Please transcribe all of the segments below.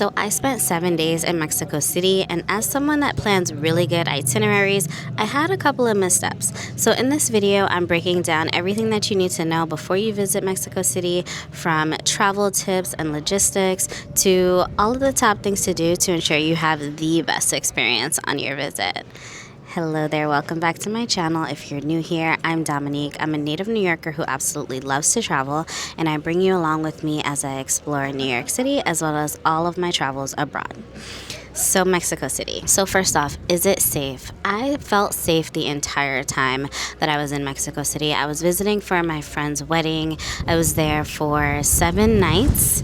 So I spent 7 days in Mexico City, and as someone that plans really good itineraries, I had a couple of missteps. So in this video, I'm breaking down everything that you need to know before you visit Mexico City, from travel tips and logistics to all of the top things to do to ensure you have the best experience on your visit. Hello there, welcome back to my channel. If you're new here, I'm Dominique. I'm a native New Yorker who absolutely loves to travel, and I bring you along with me as I explore New York City as well as all of my travels abroad. So Mexico City. So first off, is it safe? I felt safe the entire time that I was in Mexico City. I was visiting for my friend's wedding. I was there for 7 nights.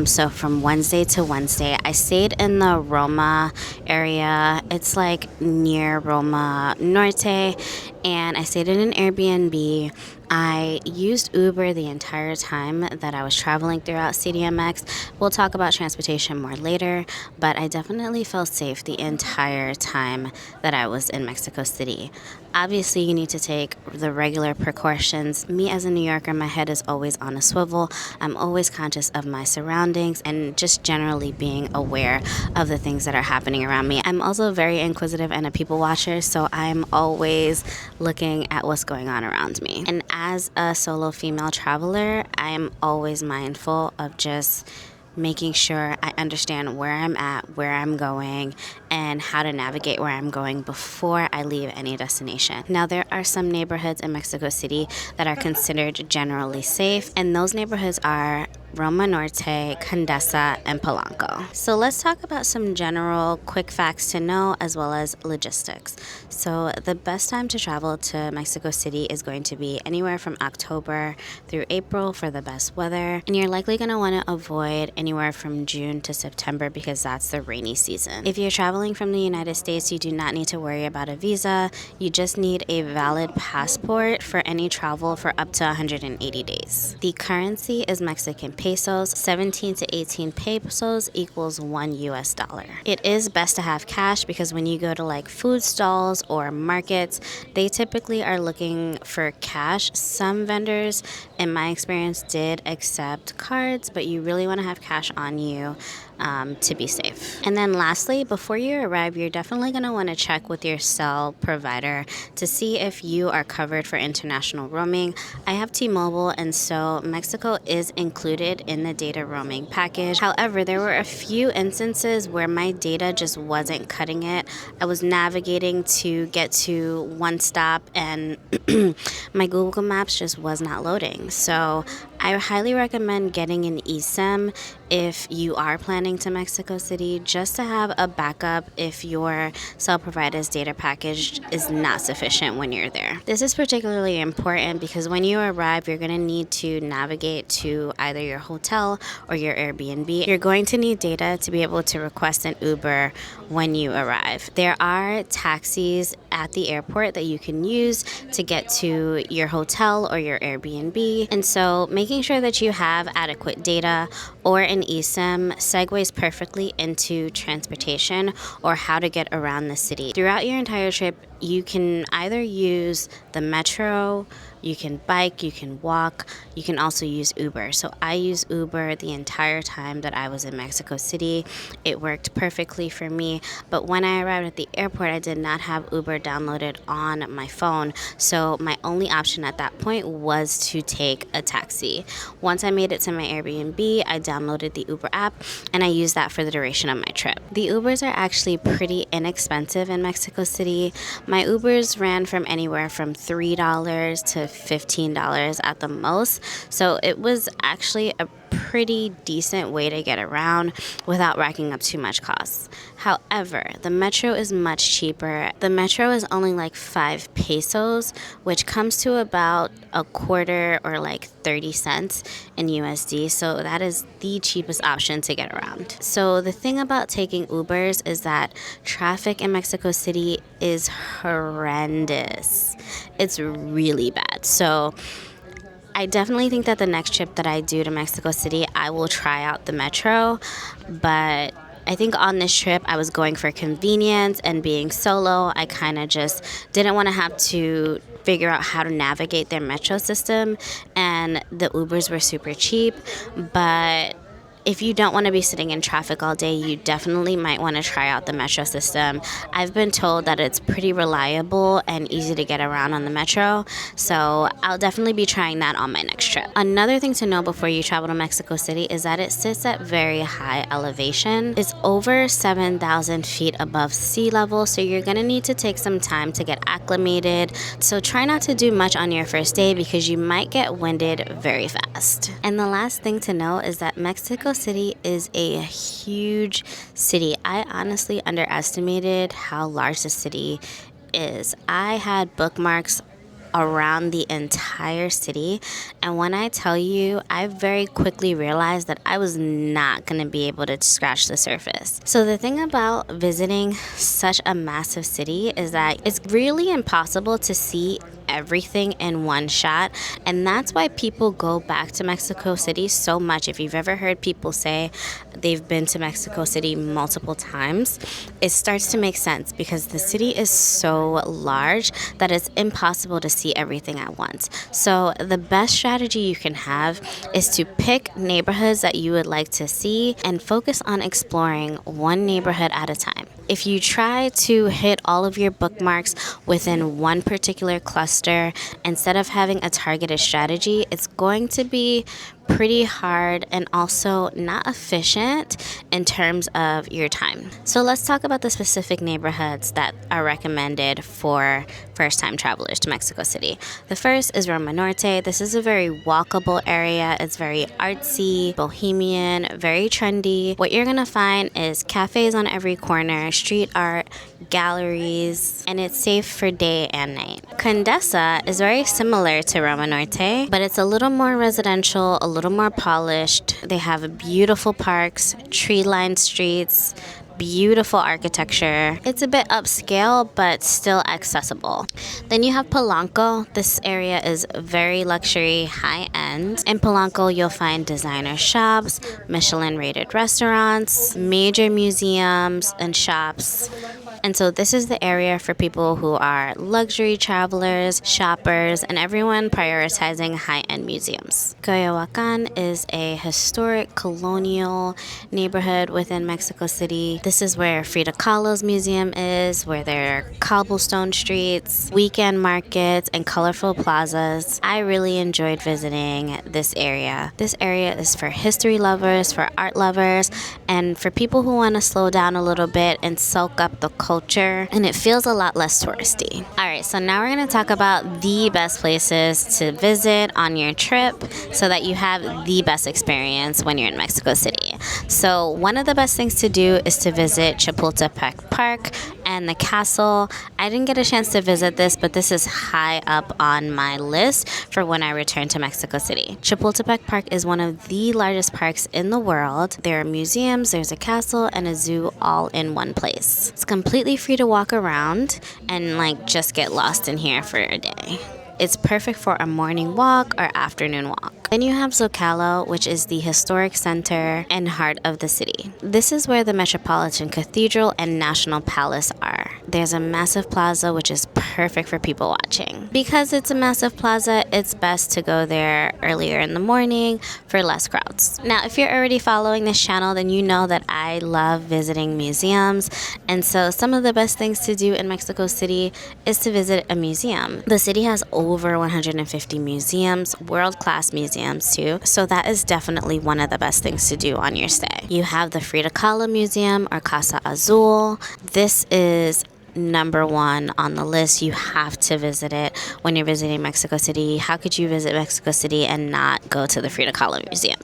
So from Wednesday to Wednesday, I stayed in the Roma area. It's like near Roma Norte, and I stayed in an Airbnb. I used Uber the entire time that I was traveling throughout CDMX. We'll talk about transportation more later, but I definitely felt safe the entire time that I was in Mexico City. Obviously, you need to take the regular precautions. Me as a New Yorker, my head is always on a swivel. I'm always conscious of my surroundings and just generally being aware of the things that are happening around me. I'm also very inquisitive and a people watcher, so I'm always looking at what's going on around me. And as a solo female traveler, I'm always mindful of just making sure I understand where I'm at, where I'm going, and how to navigate where I'm going before I leave any destination. Now, there are some neighborhoods in Mexico City that are considered generally safe, and those neighborhoods are Roma Norte, Condesa, and Polanco. So let's talk about some general quick facts to know as well as logistics. So the best time to travel to Mexico City is going to be anywhere from October through April for the best weather. And you're likely going to want to avoid anywhere from June to September because that's the rainy season. If you're traveling from the United States, you do not need to worry about a visa. You just need a valid passport for any travel for up to 180 days. The currency is Mexican pesos. 17 to 18 pesos equals $1. It is best to have cash because when you go to like food stalls or markets, they typically are looking for cash. Some vendors, in my experience, did accept cards, but you really want to have cash on you to be safe. And then lastly, before you arrive, you're definitely going to want to check with your cell provider to see if you are covered for international roaming. I have T-Mobile, and so Mexico is included in the data roaming package. However, there were a few instances where my data just wasn't cutting it. I was navigating to get to one stop and my Google Maps just was not loading. So I highly recommend getting an eSIM if you are planning to Mexico City, just to have a backup if your cell provider's data package is not sufficient when you're there. This is particularly important because when you arrive, you're going to need to navigate to either your hotel or your Airbnb. You're going to need data to be able to request an Uber when you arrive. There are taxis at the airport that you can use to get to your hotel or your Airbnb, and so making sure that you have adequate data or an eSIM segues perfectly into transportation or how to get around the city. Throughout your entire trip, you can either use the metro, you can bike, you can walk, you can also use Uber. So I used Uber the entire time that I was in Mexico City. It worked perfectly for me, but when I arrived at the airport, I did not have Uber downloaded on my phone. So my only option at that point was to take a taxi. Once I made it to my Airbnb, I downloaded the Uber app and I used that for the duration of my trip. The Ubers are actually pretty inexpensive in Mexico City. My Ubers ran from anywhere from $3 to $15 at the most. So it was actually a pretty decent way to get around without racking up too much costs. However, the metro is much cheaper. The metro is only like 5 pesos, which comes to about a quarter or like 30 cents in USD. So that is the cheapest option to get around. So the thing about taking Ubers is that traffic in Mexico City is horrendous. It's really bad. So I definitely think that the next trip that I do to Mexico City, I will try out the metro, but I think on this trip I was going for convenience and being solo. I kind of just didn't want to have to figure out how to navigate their metro system, and the Ubers were super cheap, but If you don't want to be sitting in traffic all day, you definitely might want to try out the metro system. I've been told that it's pretty reliable and easy to get around on the metro, so I'll definitely be trying that on my next trip. Another thing to know before you travel to Mexico City is that it sits at very high elevation. It's over 7,000 feet above sea level, so you're going to need to take some time to get acclimated. So try not to do much on your first day because you might get winded very fast. And the last thing to know is that Mexico City is a huge city. I honestly underestimated how large the city is. I had bookmarks around the entire city, and when I tell you, I very quickly realized that I was not going to be able to scratch the surface. So the thing about visiting such a massive city is that it's really impossible to see everything in one shot, and that's why people go back to Mexico City so much. If you've ever heard people say they've been to Mexico City multiple times, it starts to make sense because the city is so large that it's impossible to see everything at once. So the best strategy you can have is to pick neighborhoods that you would like to see and focus on exploring one neighborhood at a time. If you try to hit all of your bookmarks within one particular cluster instead of having a targeted strategy, it's going to be pretty hard and also not efficient in terms of your time. So let's talk about the specific neighborhoods that are recommended for first-time travelers to Mexico City. The first is Roma Norte. This is a very walkable area. It's very artsy, bohemian, very trendy. What you're gonna find is cafes on every corner, street art, galleries, and it's safe for day and night. Condesa is very similar to Roma Norte, but it's a little more residential, a little more polished. They have beautiful parks, tree-lined streets, beautiful architecture. It's a bit upscale, but still accessible. Then you have Polanco. This area is very luxury, high-end. In Polanco, you'll find designer shops, Michelin-rated restaurants, major museums and shops. And so this is the area for people who are luxury travelers, shoppers, and everyone prioritizing high-end museums. Teotihuacan is a historic colonial neighborhood within Mexico City. This is where Frida Kahlo's museum is, where there are cobblestone streets, weekend markets, and colorful plazas. I really enjoyed visiting this area. This area is for history lovers, for art lovers, and for people who want to slow down a little bit and soak up the culture, and it feels a lot less touristy. Alright, so now we're going to talk about the best places to visit on your trip so that you have the best experience when you're in Mexico City. So one of the best things to do is to visit Chapultepec Park and the castle. I didn't get a chance to visit this, but this is high up on my list for when I return to Mexico City. Chapultepec Park is one of the largest parks in the world. There are museums, there's a castle, and a zoo all in one place. It's completely free to walk around and just get lost in here for a day. It's perfect for a morning walk or afternoon walk. Then you have Zocalo, which is the historic center and heart of the city. This is where the Metropolitan Cathedral and National Palace are. There's a massive plaza, which is perfect for people watching. Because it's a massive plaza, it's best to go there earlier in the morning for less crowds. Now, if you're already following this channel, then you know that I love visiting museums. And so some of the best things to do in Mexico City is to visit a museum. The city has over 150 museums, world-class museums too. So that is definitely one of the best things to do on your stay. You have the Frida Kahlo Museum or Casa Azul. This is number one on the list. You have to visit it when you're visiting Mexico City. How could you visit Mexico City and not go to the Frida Kahlo Museum?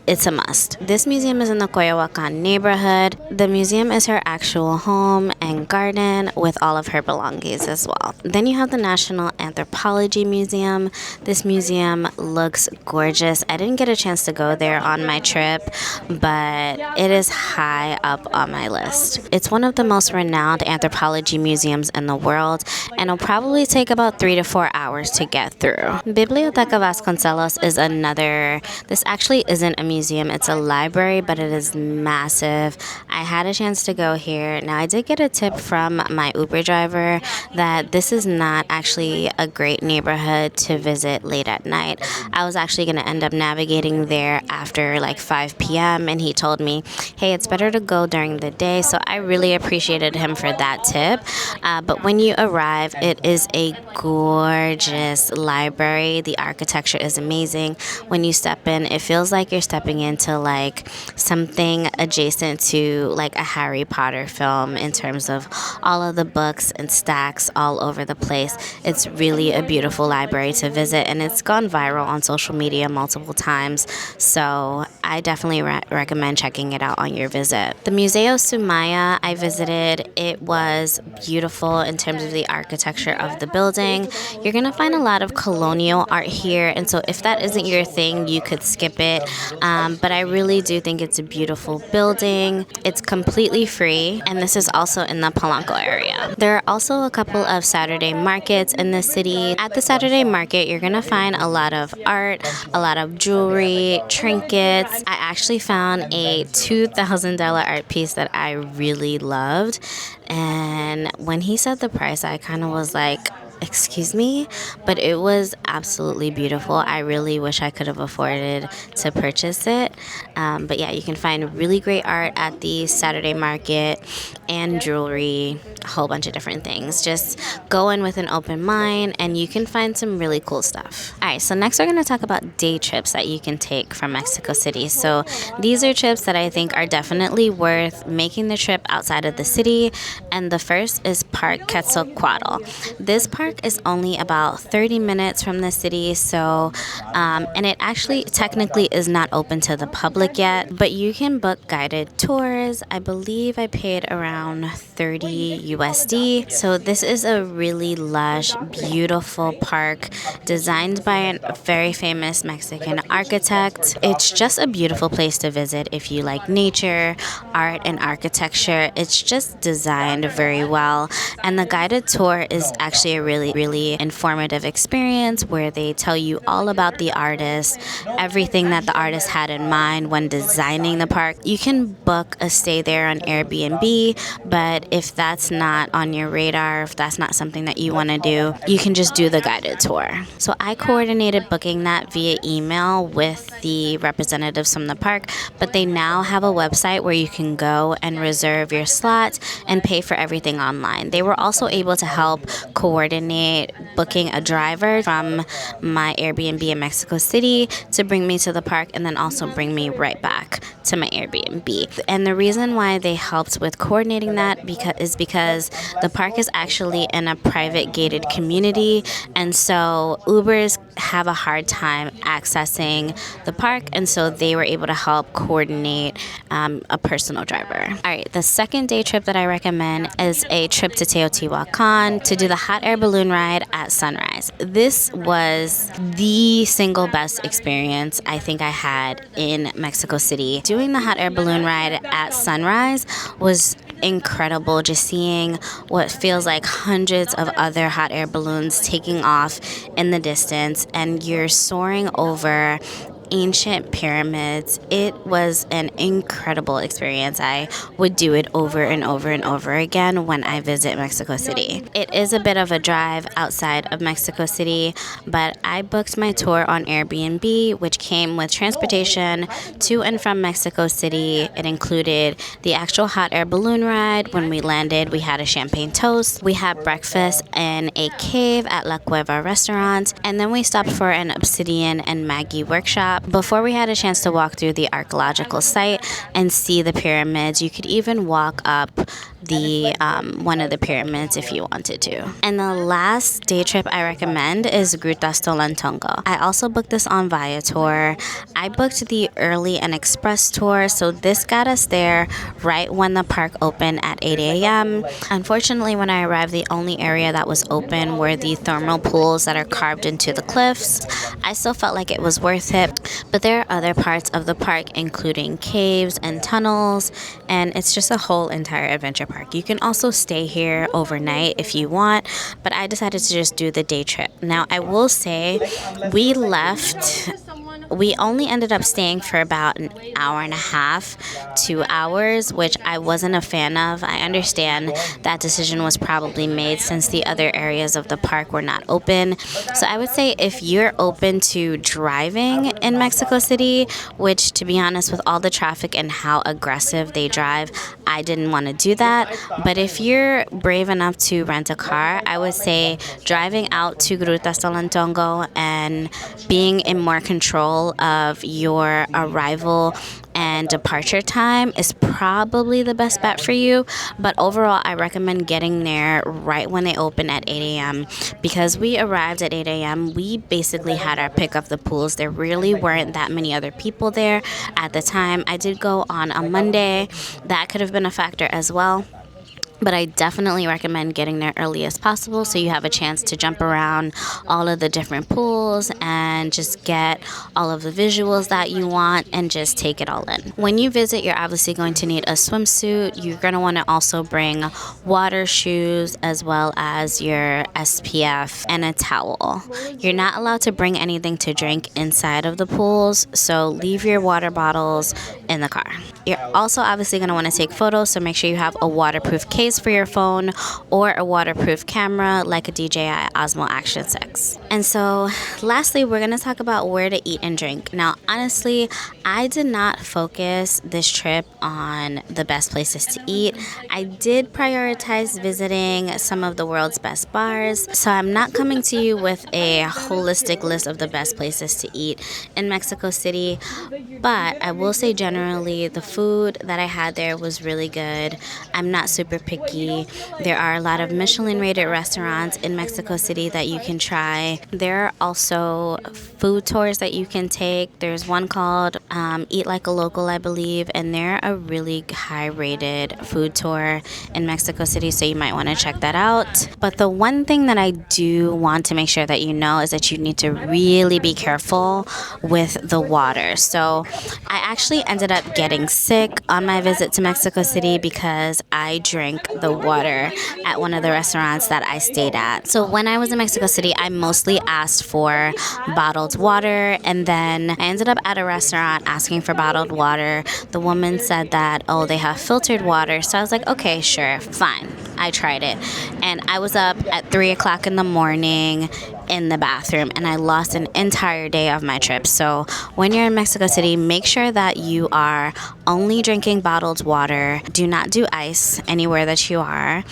It's a must. This museum is in the Coyoacan neighborhood. The museum is her actual home and garden with all of her belongings as well. Then you have the National Anthropology Museum. This museum looks gorgeous. I didn't get a chance to go there on my trip, but it is high up on my list. It's one of the most renowned anthropology anthropology museums in the world, and it'll probably take about 3 to 4 hours to get through. Biblioteca Vasconcelos is another, this actually isn't a museum, it's a library, but it is massive. I had a chance to go here. Now, I did get a tip from my Uber driver that this is not actually a great neighborhood to visit late at night. I was actually going to end up navigating there after like 5 p.m. and he told me, hey, it's better to go during the day. So I really appreciated him for that tip. But when you arrive, it is a gorgeous library. The architecture is amazing. When you step in, it feels like you're stepping into like something adjacent to like a Harry Potter film in terms of all of the books and stacks all over the place. It's really a beautiful library to visit, and it's gone viral on social media multiple times. So I definitely recommend checking it out on your visit. The Museo Sumaya I visited, it was beautiful in terms of the architecture of the building. You're going to find a lot of colonial art here, and so if that isn't your thing, you could skip it. But I really do think it's a beautiful building. It's completely free, and this is also in the Polanco area. There are also a couple of Saturday markets in the city. At the Saturday market, you're going to find a lot of art, a lot of jewelry, trinkets. I actually found a $2,000 art piece that I really loved. And when he said the price, I kind of was like, excuse me, but it was absolutely beautiful. I really wish I could have afforded to purchase it. But yeah, you can find really great art at the Saturday market and jewelry, a whole bunch of different things. Just go in with an open mind and you can find some really cool stuff. All right, so next we're going to talk about day trips that you can take from Mexico City. So these are trips that I think are definitely worth making the trip outside of the city. And the first is Park Quetzalcoatl. This park is only about 30 minutes from the city, so and it actually technically is not open to the public yet, but you can book guided tours. I believe I paid around 30 USD. So this is a really lush, beautiful park designed by a very famous Mexican architect. It's just a beautiful place to visit if you like nature, art, and architecture. It's just designed very well, and the guided tour is actually a really informative experience where they tell you all about the artist, everything that the artist had in mind when designing the park. You can book a stay there on Airbnb, but if that's not on your radar, if that's not something that you want to do, you can just do the guided tour. So I coordinated booking that via email with the representatives from the park, but they now have a website where you can go and reserve your slots and pay for everything online. They were also able to help coordinate booking a driver from my Airbnb in Mexico City to bring me to the park and then also bring me right back to my Airbnb. And the reason why they helped with coordinating that is because the park is actually in a private gated community, and so Ubers have a hard time accessing the park, and so they were able to help coordinate a personal driver. All right, the second day trip that I recommend is a trip to Teotihuacan to do the hot air balloon ride at sunrise. This was the single best experience I think I had in Mexico City. Doing the hot air balloon ride at sunrise was incredible, just seeing what feels like hundreds of other hot air balloons taking off in the distance, and you're soaring over ancient pyramids. It was an incredible experience. I would do it over and over and over again when I visit Mexico City. It is a bit of a drive outside of Mexico City, but I booked my tour on Airbnb, which came with transportation to and from Mexico City. It included the actual hot air balloon ride. When we landed, we had a champagne toast. We had breakfast in a cave at La Cueva restaurant, and then we stopped for an obsidian and Maggie workshop before we had a chance to walk through the archaeological site and see the pyramids. You could even walk up the one of the pyramids if you wanted to. And the last day trip I recommend is Grutas Tolantongo. I also booked this on Viator. I booked the early and express tour, so this got us there right when the park opened at 8 a.m. Unfortunately, when I arrived, the only area that was open were the thermal pools that are carved into the cliffs. I still felt like it was worth it, but there are other parts of the park, including caves and tunnels, and it's just a whole entire adventure park. You can also stay here overnight if you want, but I decided to just do the day trip. Now, I will say we only ended up staying for about an hour and a half, 2 hours, which I wasn't a fan of. I understand that decision was probably made since the other areas of the park were not open. So I would say if you're open to driving in Mexico City, which to be honest, with all the traffic and how aggressive they drive, I didn't want to do that. But if you're brave enough to rent a car, I would say driving out to Grutas Tolantongo and being in more control of your arrival and departure time is probably the best bet for you. But overall, I recommend getting there right when they open at 8 a.m. because we arrived at 8 a.m. We basically had our pick of the pools. There really weren't that many other people there at the time. I did go on a Monday. That could have been a factor as well. But I definitely recommend getting there early as possible so you have a chance to jump around all of the different pools and just get all of the visuals that you want and just take it all in. When you visit, you're obviously going to need a swimsuit. You're going to want to also bring water shoes as well as your SPF and a towel. You're not allowed to bring anything to drink inside of the pools, so leave your water bottles in the car. You're also obviously going to want to take photos, so make sure you have a waterproof case for your phone or a waterproof camera like a DJI Osmo Action 6. And so lastly, we're going to talk about where to eat and drink. Now, honestly, I did not focus this trip on the best places to eat. I did prioritize visiting some of the world's best bars. So I'm not coming to you with a holistic list of the best places to eat in Mexico City, but I will say generally the food that I had there was really good. I'm not super picky. There are a lot of Michelin rated restaurants in Mexico City that you can try. There are also food tours that you can take. There's one called Eat Like a Local, I believe, and they're a really high rated food tour in Mexico City, so you might want to check that out. But the one thing that I do want to make sure that you know is that you need to really be careful with the water. So I actually ended up getting sick on my visit to Mexico City because I drank the water at one of the restaurants that I stayed at. So when I was in Mexico City, I mostly asked for bottled water, and then I ended up at a restaurant asking for bottled water. The woman said that, oh, they have filtered water. So I was like, okay, sure, fine. I tried it. And I was up at 3 o'clock in the morning in the bathroom, and I lost an entire day of my trip. So when you're in Mexico City, make sure that you are only drinking bottled water. Do not do ice anywhere that you are.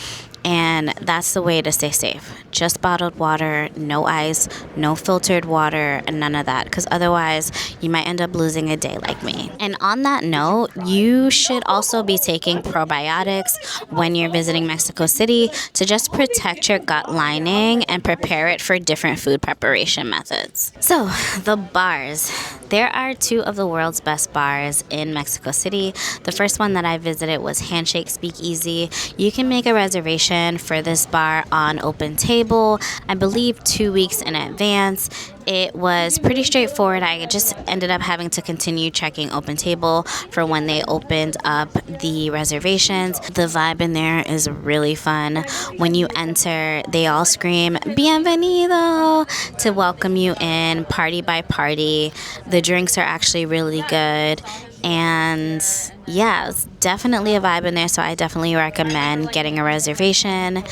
And that's the way to stay safe. Just bottled water, no ice, no filtered water, and none of that. Because otherwise, you might end up losing a day like me. And on that note, you should also be taking probiotics when you're visiting Mexico City to just protect your gut lining and prepare it for different food preparation methods. So, the bars. There are two of the world's best bars in Mexico City. The first one that I visited was Handshake Speakeasy. You can make a reservation for this bar on Open Table, I believe 2 weeks in advance. It was pretty straightforward. I just ended up having to continue checking Open Table for when they opened up the reservations. The vibe in there is really fun. When you enter, they all scream "Bienvenido" to welcome you in, party by party. The drinks are actually really good. And yeah, it's definitely a vibe in there, so I definitely recommend getting a reservation.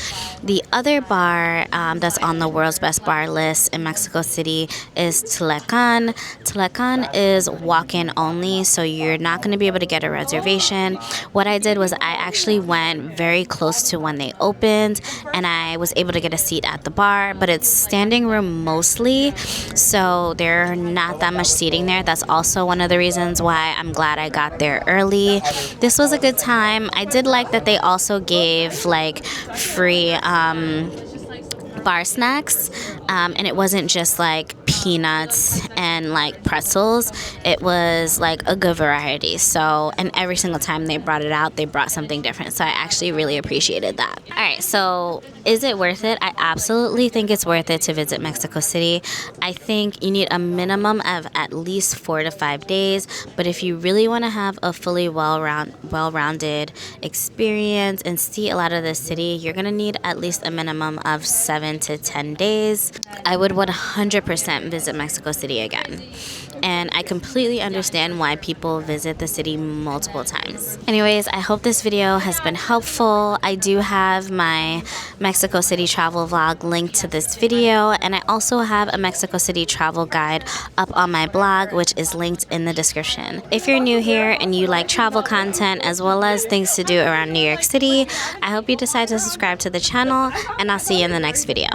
The other bar that's on the world's best bar list in Mexico City is Teotihuacan. Teotihuacan is walk-in only, so you're not going to be able to get a reservation. What I did was I actually went very close to when they opened, and I was able to get a seat at the bar, but it's standing room mostly, so there's not that much seating there. That's also one of the reasons why I'm glad I got there early. This was a good time. I did like that they also gave like free bar snacks, and it wasn't just like peanuts and like pretzels, it was like a good variety. So, and every single time they brought it out, they brought something different. So I actually really appreciated that. All right, so is it worth it? I absolutely think it's worth it to visit Mexico City. I think you need a minimum of at least 4 to 5 days, but if you really want to have a fully well-rounded experience and see a lot of the city, you're gonna need at least a minimum of 7 to 10 days. I would 100% visit Mexico City again. And I completely understand why people visit the city multiple times. Anyways, I hope this video has been helpful. I do have my Mexico City travel vlog linked to this video, and I also have a Mexico City travel guide up on my blog, which is linked in the description. If you're new here and you like travel content as well as things to do around New York City, I hope you decide to subscribe to the channel, and I'll see you in the next video.